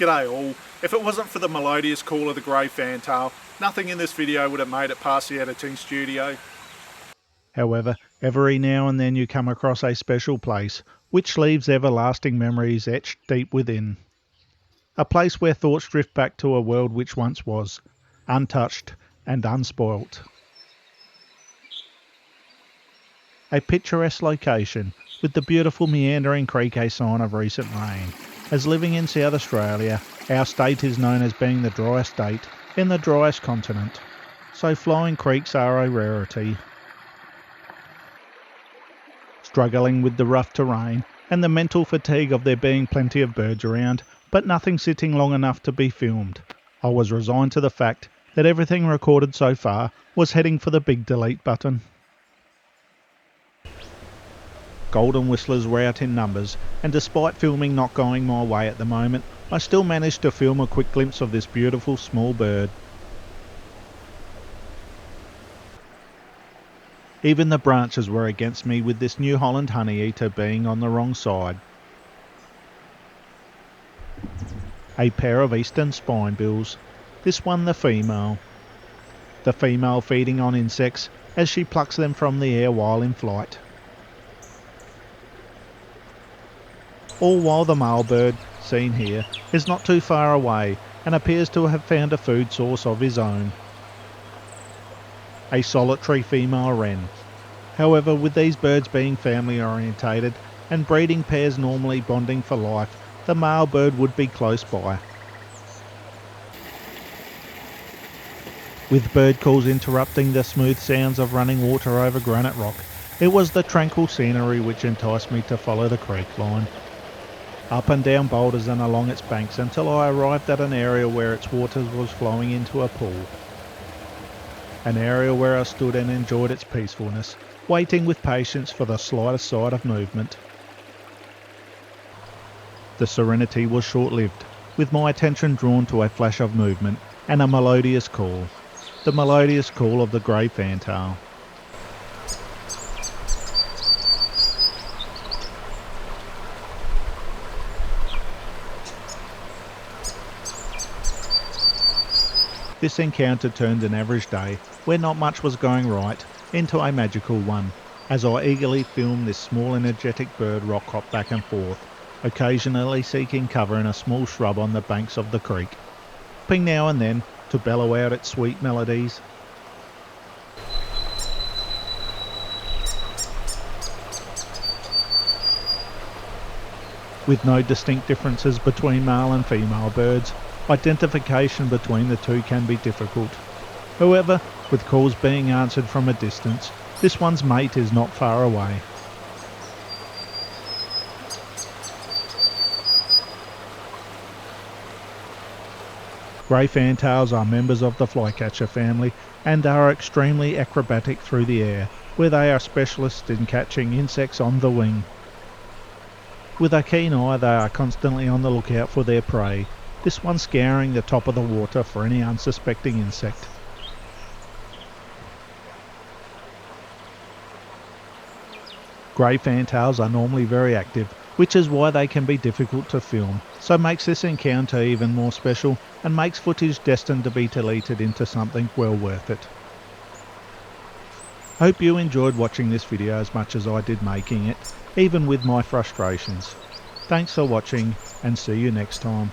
G'day all. If it wasn't for the melodious call of the Grey Fantail, nothing in this video would have made it past the editing studio. However, every now and then you come across a special place, which leaves everlasting memories etched deep within. A place where thoughts drift back to a world which once was, untouched and unspoilt. A picturesque location, with the beautiful meandering creek a sign of recent rain. As living in South Australia, our state is known as being the driest state in the driest continent, so flowing creeks are a rarity. Struggling with the rough terrain and the mental fatigue of there being plenty of birds around, but nothing sitting long enough to be filmed, I was resigned to the fact that everything recorded so far was heading for the big delete button. Golden whistlers were out in numbers, and despite filming not going my way at the moment, I still managed to film a quick glimpse of this beautiful small bird. Even the branches were against me, with this New Holland honeyeater being on the wrong side. A pair of eastern spinebills, this one the female. The female feeding on insects as she plucks them from the air while in flight. All while the male bird, seen here, is not too far away and appears to have found a food source of his own. A solitary female wren. However, with these birds being family orientated and breeding pairs normally bonding for life, the male bird would be close by. With bird calls interrupting the smooth sounds of running water over granite rock, it was the tranquil scenery which enticed me to follow the creek line. Up and down boulders and along its banks until I arrived at an area where its water was flowing into a pool. An area where I stood and enjoyed its peacefulness, waiting with patience for the slightest sign of movement. The serenity was short-lived, with my attention drawn to a flash of movement and a melodious call. The melodious call of the Grey Fantail. This encounter turned an average day, where not much was going right, into a magical one, as I eagerly filmed this small energetic bird rock hop back and forth, occasionally seeking cover in a small shrub on the banks of the creek, stopping now and then to bellow out its sweet melodies. With no distinct differences between male and female birds, identification between the two can be difficult. However, with calls being answered from a distance, this one's mate is not far away. Grey Fantails are members of the flycatcher family and are extremely acrobatic through the air, where they are specialists in catching insects on the wing. With a keen eye, they are constantly on the lookout for their prey, this one scouring the top of the water for any unsuspecting insect. Grey Fantails are normally very active, which is why they can be difficult to film, so makes this encounter even more special and makes footage destined to be deleted into something well worth it. Hope you enjoyed watching this video as much as I did making it, even with my frustrations. Thanks for watching and see you next time.